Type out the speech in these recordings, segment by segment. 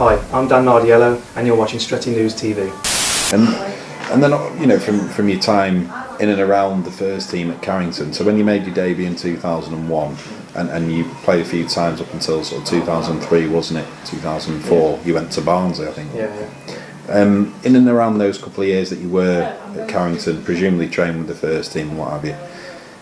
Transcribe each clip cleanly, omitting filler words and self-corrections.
Hi, I'm Dan Nardiello and you're watching Stretty News TV. And then, you know, from your time in and around the first team at Carrington, so when you made your debut in 2001 and you played a few times up until sort of 2003, wasn't it? 2004, you went to Barnsley, I think. Yeah. In and around those couple of years that you were at Carrington, presumably trained with the first team and what have you,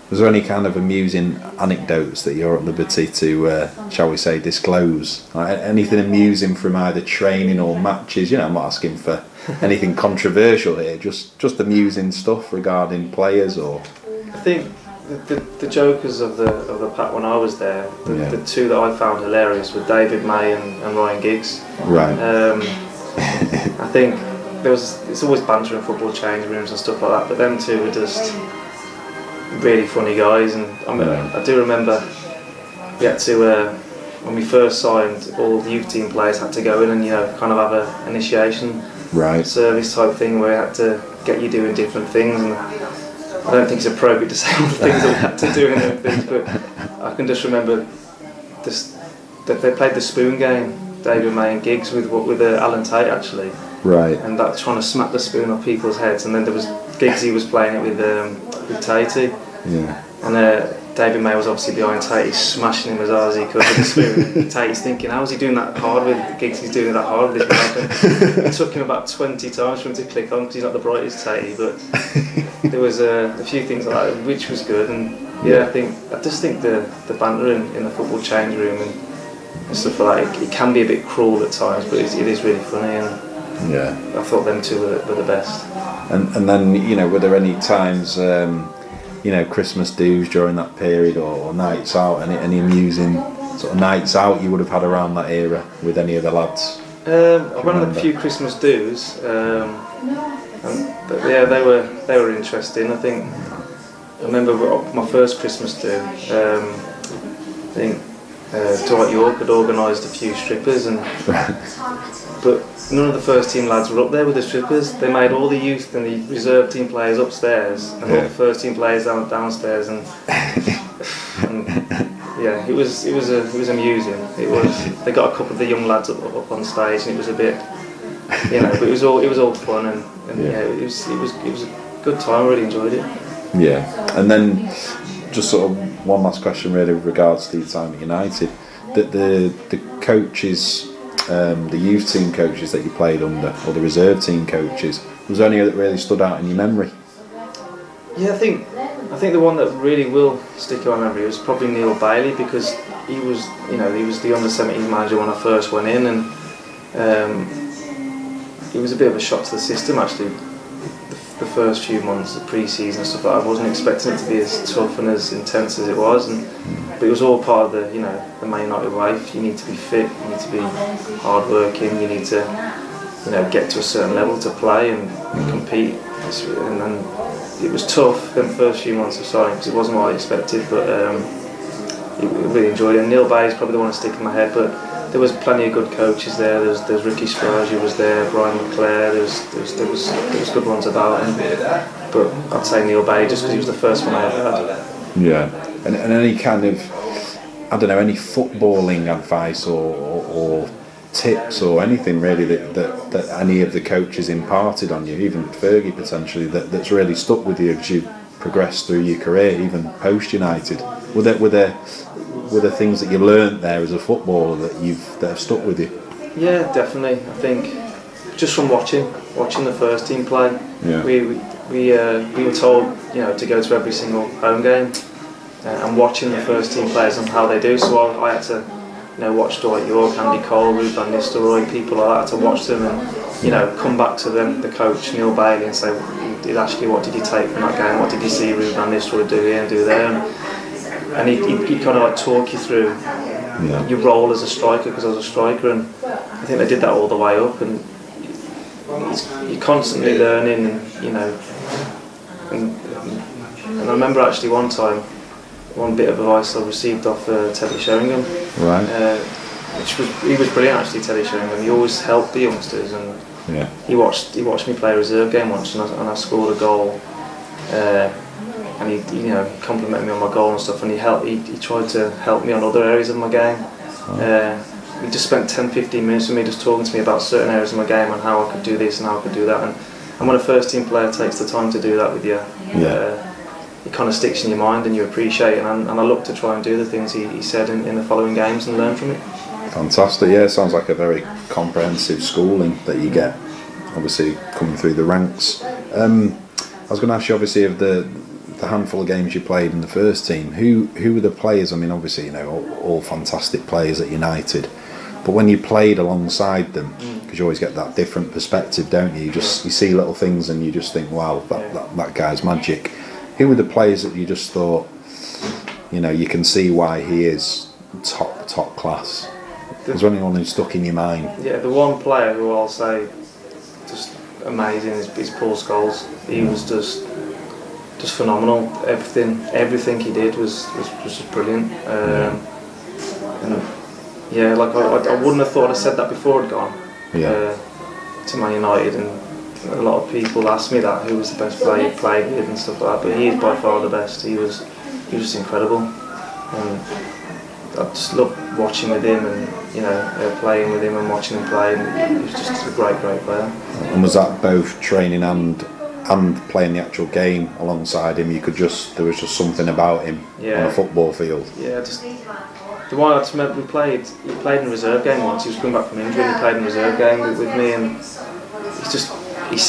was there any kind of amusing anecdotes that you're at liberty to, shall we say, disclose? Like anything amusing from either training or matches? You know, I'm not asking for anything controversial here, just amusing stuff regarding players or... I think the jokers of the pack when I was there, the two that I found hilarious were David May and Ryan Giggs. Right. I think it's always banter in football change rooms and stuff like that, but them two were just really funny guys. And I do remember we had to when we first signed, all the youth team players had to go in and kind of have an initiation service type thing where we had to get you doing different things, and I don't think it's appropriate to say all the things that we had to do in them things, but I can just remember that they played the spoon game, David May and Giggs with Alan Tate actually. Right. And that's trying to smack the spoon off people's heads, and then there was Giggsy was playing it with Tatey. Yeah. And David May was obviously behind Tatey, smashing him as hard as he could with the spoon. Tatey's thinking, how is he doing that hard with Giggsy's doing that hard with his weapon? It took him about 20 times for him to click on because he's not the brightest Tatey, but there was a few things like that which was good. And I just think the banter in the football change room and stuff like that, it can be a bit cruel at times, but it is really funny. And I thought them two were the best. And then, were there any times, Christmas dues during that period or nights out, any amusing sort of nights out you would have had around that era with any of the lads? I went on a few Christmas dues, they were interesting. I think I remember my first Christmas do. I think Dwight York had organised a few strippers, but none of the first team lads were up there with the strippers. They made all the youth and the reserve team players upstairs and all the first team players downstairs, and it was amusing. They got a couple of the young lads up on stage, and it was a bit, but it was all fun, and it was a good time. I really enjoyed it. Yeah, and then just sort of one last question really with regards to your time at United. The coaches, the youth team coaches that you played under, or the reserve team coaches, was there any that really stood out in your memory? Yeah, I think the one that really will stick in my memory was probably Neil Bailey, because he was the under-17s manager when I first went in, and it was a bit of a shock to the system actually. The first few months of pre-season and stuff like that, I wasn't expecting it to be as tough and as intense as it was, but it was all part of the Man United way. You need to be fit, you need to be hard-working, you need to get to a certain level to play and compete. And then it was tough the first few months of signing because it wasn't what I expected, but I really enjoyed it. And Neil Bay is probably the one to stick in my head, but there was plenty of good coaches there. There's Ricky Shrager was there, Brian McClare. There was good ones about him. But I'd say Neil Bay just because he was the first one I ever had. Yeah, and any kind of, I don't know, any footballing advice or tips or anything really that any of the coaches imparted on you, even Fergie potentially, that's really stuck with you as you progressed through your career, even post United. Were there things that you learnt there as a footballer that have stuck with you? Yeah, definitely. I think just from watching the first team play, we were told to go to every single home game and watching the first team players and how they do. So I had to watch Dwight York, Andy Cole, Ruud van Nistelrooy, people like that. I had to watch them and come back to them, the coach Neil Bailey, and say, Ashley, what did you take from that game? What did you see Ruud van Nistelrooy do here and do there? And he'd kind of like talk you through your role as a striker, because I was a striker, and I think they did that all the way up. And you're constantly learning, and I remember actually one bit of advice I received off Teddy Sheringham. Right. He was brilliant actually, Teddy Sheringham. He always helped the youngsters, and he watched me play a reserve game once, and I scored a goal. And he complimented me on my goal and stuff, and he tried to help me on other areas of my game. he just spent 10-15 minutes with me just talking to me about certain areas of my game and how I could do this and how I could do that. And when a first team player takes the time to do that with you, it kind of sticks in your mind and you appreciate it. And I look to try and do the things he said in the following games and learn from it. Fantastic, yeah, it sounds like a very comprehensive schooling that you get, obviously coming through the ranks. I was going to ask you, obviously, of the handful of games you played in the first team, who were the players? I mean, obviously, you know, all fantastic players at United, but when you played alongside them, because you always get that different perspective, don't you? You see little things and you just think, wow, that guy's magic. Who were the players that you just thought, you know, you can see why he is top class? Was there anyone who stuck in your mind? Yeah, the one player who I'll say just amazing is Paul Scholes. He was just phenomenal. Everything he did was just brilliant. And yeah, like I wouldn't have thought I said that before I'd gone to Man United, and a lot of people ask me that, who was the best player you played with and stuff like that. But he is by far the best. He was just incredible. And I just loved watching with him and, you know, playing with him and watching him play. And he was just a great player. And was that both training and playing the actual game alongside him? There was just something about him on a football field. Yeah, just the one I just remember he played in a reserve game once. He was coming back from injury and he played in a reserve game with me, and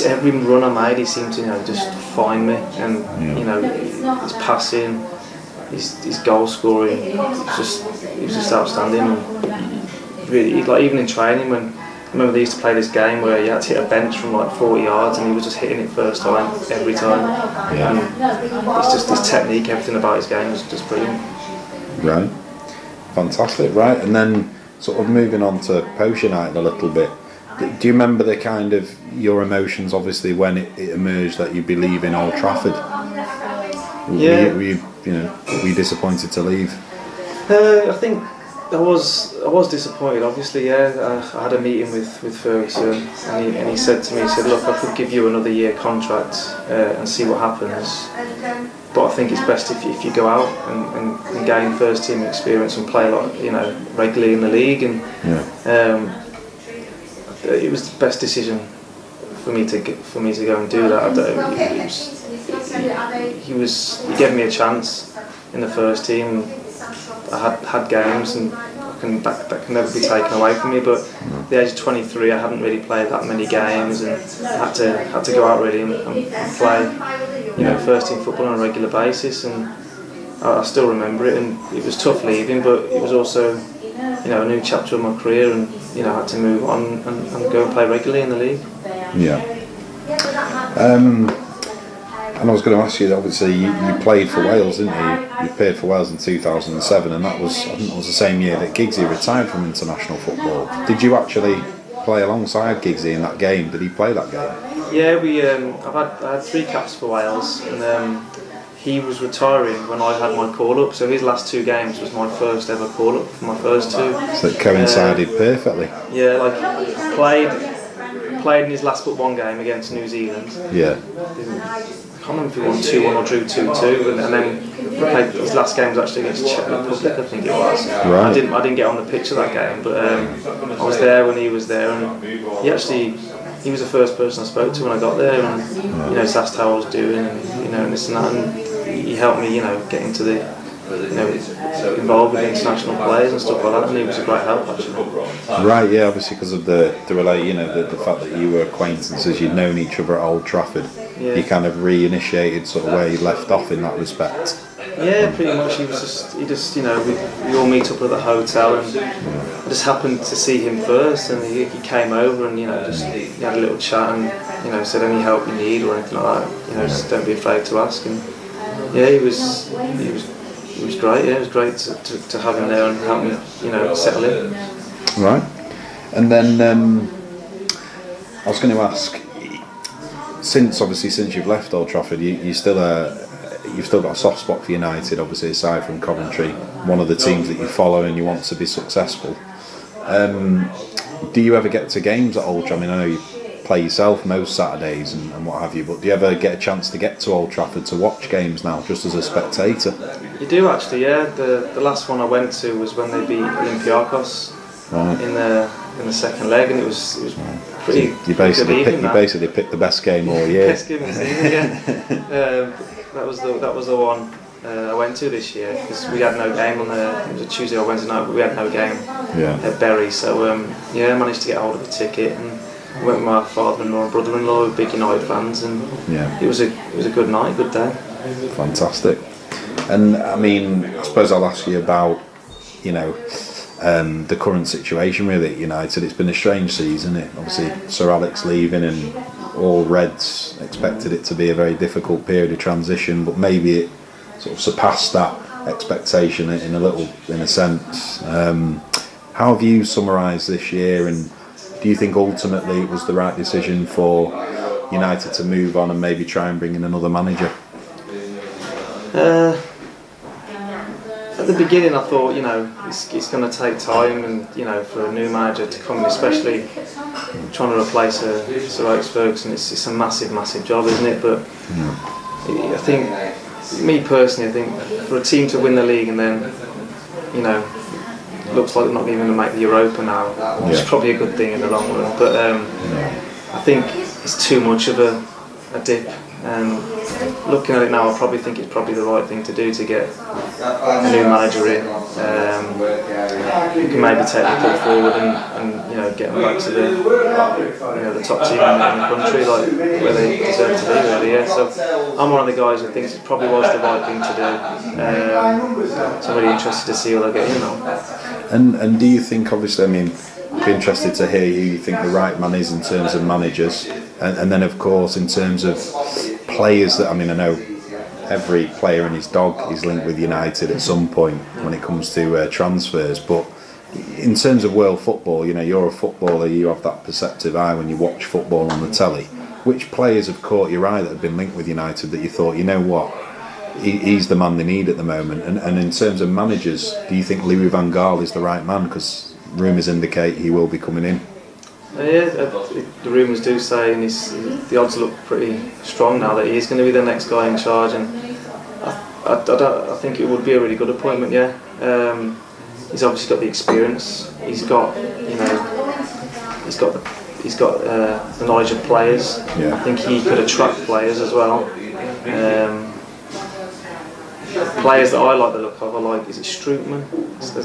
every run I made, he seemed to, you know, just find me, and you know, his passing, his goal scoring, he was just outstanding. And really, like, even in training, when I remember they used to play this game where you had to hit a bench from like 40 yards, and he was just hitting it first time every time. And it's just his technique, everything about his game was just brilliant. Right, fantastic. Right, and then sort of moving on to post United a little bit. Do you remember the kind of your emotions, obviously, when it emerged that you'd be leaving Old Trafford? Yeah. Were you disappointed to leave? I think I was disappointed, obviously. Yeah, I had a meeting with Ferguson, and he said to me, look, I could give you another year contract and see what happens, but I think it's best if you go out and gain first team experience and play, like, you know, regularly in the league. And it was the best decision for me to go and do that. He gave me a chance in the first team. I had games, and that can never be taken away from me. But at the age of 23, I hadn't really played that many games, and had to go out really and play, you know, first team football on a regular basis. And I still remember it, and it was tough leaving, but it was also, you know, a new chapter of my career, and, you know, I had to move on and go and play regularly in the league. Yeah. And I was going to ask you, obviously, you played for Wales, didn't you? You played for Wales in 2007, and I think that was the same year that Giggsy retired from international football. Did you actually play alongside Giggsy in that game? Did he play that game? Yeah, I had 3 caps for Wales, and he was retiring when I had my call-up, so his last 2 games was my first ever call-up for my first 2. So it coincided perfectly. Yeah, like, played in his last but 1 game against New Zealand. Yeah. I can't remember if he won 2-1 or drew 2-2, and then his last game was actually against Czech Republic, I think it was. Right. I didn't get on the pitch of that game, but I was there when he was there, and he was the first person I spoke to when I got there, and you know, just asked how I was doing, and, you know, and this and that, and he helped me, you know, get into the, you know, involved with international players and stuff like that, and he was a great help, actually. Right, yeah, obviously because of the fact that you were acquaintances, you'd known each other at Old Trafford. Yeah. You kind of reinitiated sort of where you left off in that respect. Yeah, pretty much. He just, you know, we all meet up at the hotel, and I just happened to see him first, and he came over, and, you know, just he had a little chat, and, you know, said any help you need or anything like that, you know, just don't be afraid to ask. And yeah, he was great. Yeah, it was great to have him there and help me, you know, settle in. Right, and then I was going to ask, since you've left Old Trafford, you've still got a soft spot for United, obviously, aside from Coventry, one of the teams that you follow and you want to be successful. Do you ever get to games at Old Trafford? I mean, I know you play yourself most Saturdays and what have you, but do you ever get a chance to get to Old Trafford to watch games now, just as a spectator? You do, actually, yeah. The last one I went to was when they beat Olympiacos in the second leg, and it was pretty. You basically picked the best game all year. Best game of the season, yeah. That was the one I went to this year, because we had no game it was a Tuesday or Wednesday night, but we had no game at Bury. So I managed to get hold of a ticket and went with my father-in-law and brother-in-law, who were big United fans, and it was a good night, good day. Fantastic. And I mean, I suppose I'll ask you about, the current situation really at United. It's been a strange season, isn't it? Obviously Sir Alex leaving, and all Reds expected it to be a very difficult period of transition, but maybe it sort of surpassed that expectation in a sense. How have you summarised this year, and do you think ultimately it was the right decision for United to move on and maybe try and bring in another manager? At the beginning I thought, it's going to take time, and for a new manager to come in, especially trying to replace Sir Alex Ferguson, it's a massive job, isn't it? But I think, me personally, I think for a team to win the league and then, looks like they're not even going to make the Europa now, which is probably a good thing in the long run. But I think it's too much of a dip. Looking at it now, I probably think it's probably the right thing to do to get a new manager in. You can maybe take the club forward and get them back to the top team in the country, like where they deserve to be, really. Yeah. So I'm one of the guys who thinks it probably was the right thing to do. So I'm really interested to see what they get in now. And do you think, obviously, I mean, I'd be interested to hear who you think the right man is in terms of managers, and then of course in terms of players that, I mean, I know every player and his dog is linked with United at some point when it comes to transfers, but in terms of world football, you're a footballer, you have that perceptive eye when you watch football on the telly. Which players have caught your eye that have been linked with United that you thought, he's the man they need at the moment? And in terms of managers, do you think Louis van Gaal is the right man? Because rumours indicate he will be coming in. The rumours do say, and the odds look pretty strong now that he is going to be the next guy in charge, and I think it would be a really good appointment. Yeah, he's obviously got the experience. He's got the knowledge of players. Yeah. I think he could attract players as well. Players that I like the look of, is it Strootman? Does he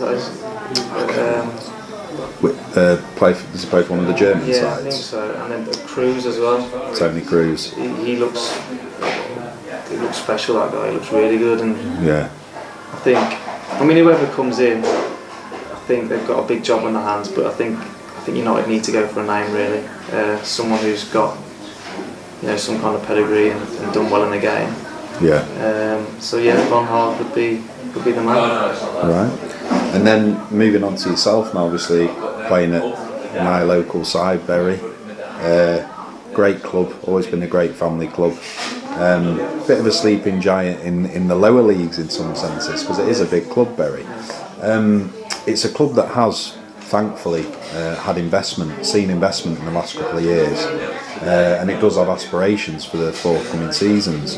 play for one of the German sides? Yeah, I think so. And then Cruz as well. Tony Cruz. He looks special, that guy. He looks really good, and whoever comes in, I think they've got a big job on their hands. But I think United need to go for a name, really. Someone who's got some kind of pedigree and done well in the game. Yeah. Van Gaal would be the man. Right. And then moving on to yourself now, obviously playing at my local side, Bury. Great club, always been a great family club. Bit of a sleeping giant in the lower leagues in some senses, because it is a big club, Bury. It's a club that has, thankfully, seen investment in the last couple of years, and it does have aspirations for the forthcoming seasons.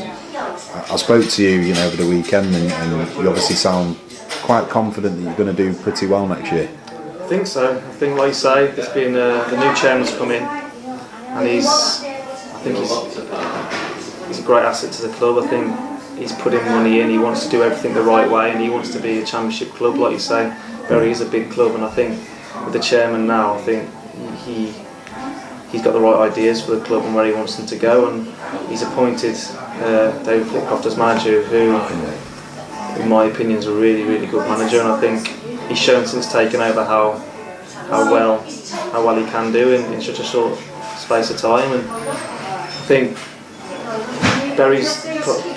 I spoke to you, over the weekend, and you obviously sound quite confident that you're going to do pretty well next year. I think so. I think, like you say, there's been the new chairman's come in, and he's a great asset to the club. I think he's putting money in. He wants to do everything the right way, and he wants to be a championship club, like you say. Bury is a big club, and I think with the chairman now, I think he's got the right ideas for the club and where he wants them to go, and he's appointed David Flitcroft as manager, who, in my opinion, is a really, really good manager, and I think he's shown since taking over how well he can do in such a short space of time. And I think Bury's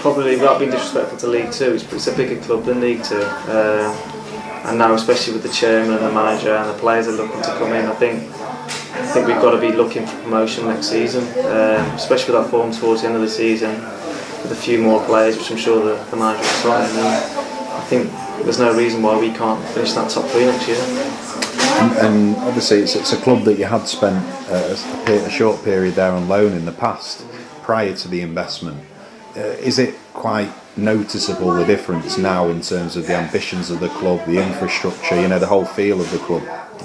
probably, without being disrespectful to League Two, it's a bigger club than League Two, and now especially with the chairman and the manager and the players are looking to come in, I think we've got to be looking for promotion next season, especially with that form towards the end of the season, with a few more players, which I'm sure the manager will sign. And I think there's no reason why we can't finish that top three next year. And obviously it's a club that you had spent a short period there on loan in the past, prior to the investment. Is it quite noticeable, the difference now in terms of the ambitions of the club, the infrastructure, the whole feel of the club?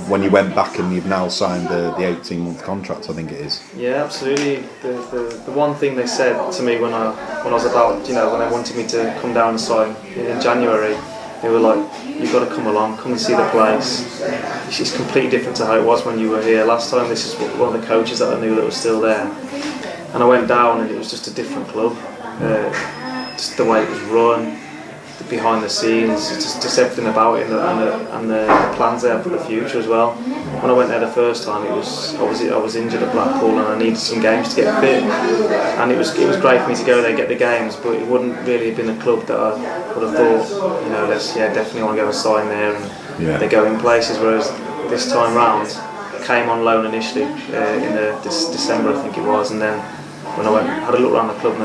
when you went back and you've now signed the 18-month contract, I think it is. Yeah, absolutely. The one thing they said to me when I was about, when they wanted me to come down and sign in January, they were like, "You've got to come along, come and see the place. It's completely different to how it was when you were here last time." This is one of the coaches that I knew that was still there, and I went down and it was just a different club. Just the way it was run, the behind the scenes, just everything about it, and the plans they have for the future as well. When I went there the first time, I was injured at Blackpool and I needed some games to get fit, and it was great for me to go there and get the games, but it wouldn't really have been a club that I would have thought, definitely want to go and sign there, and they go in places. Whereas this time round, I came on loan initially in December, I think it was, and then when I went, had a look around the club,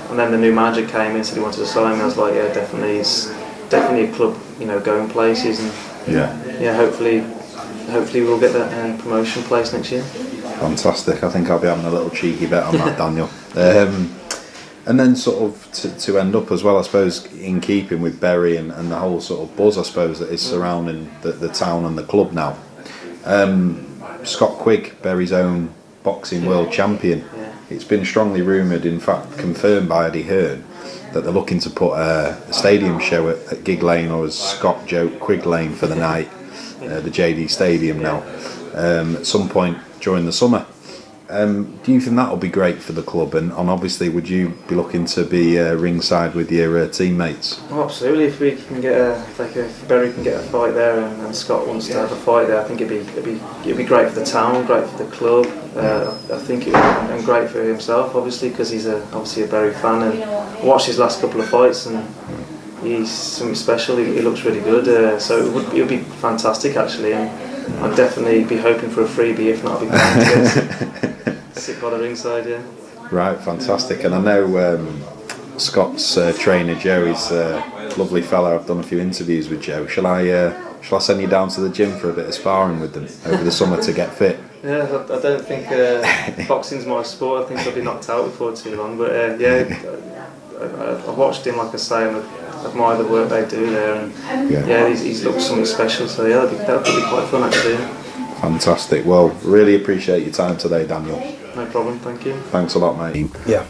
and then the new manager came in, said he wanted to sign me. I was like, yeah, definitely, it's definitely a club, going places, and hopefully we'll get that promotion place next year. Fantastic. I think I'll be having a little cheeky bet on that, Daniel. And then sort of to end up as well, I suppose, in keeping with Bury and the whole sort of buzz, I suppose, that is surrounding the town and the club now. Scott Quigg, Bury's own boxing world champion. It's been strongly rumoured, in fact confirmed by Eddie Hearn, that they're looking to put a stadium show at Gig Lane, or as Scott joked, Quigg Lane for the night, the JD Stadium now, at some point during the summer. Do you think that'll be great for the club? And obviously, would you be looking to be ringside with your teammates? Oh, absolutely. If we can get if Bury can get a fight there, and Scott wants to have a fight there, I think it'd be great for the town, great for the club. I think and great for himself, obviously, because he's obviously a Bury fan, and I watched his last couple of fights, and he's something special. He looks really good. So it would be fantastic, actually, and I'd definitely be hoping for a freebie. If not, I'd be glad to sit by the ringside. Yeah. Right, fantastic. And I know Scott's trainer Joe is a lovely fella. I've done a few interviews with Joe. Shall I send you down to the gym for a bit of sparring with them over the summer to get fit? Yeah, I don't think boxing's my sport. I think I'll be knocked out before too long. But I've watched him, like I say, and I admire the work they do there. And he's looked something special. So yeah, that could be quite fun, actually. Fantastic. Well, really appreciate your time today, Daniel. No problem, thank you. Thanks a lot, mate. Yeah.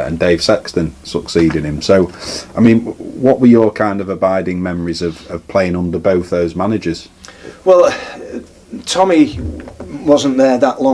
And Dave Sexton succeeding him. So, I mean, what were your kind of abiding memories of playing under both those managers? Well, Tommy wasn't there that long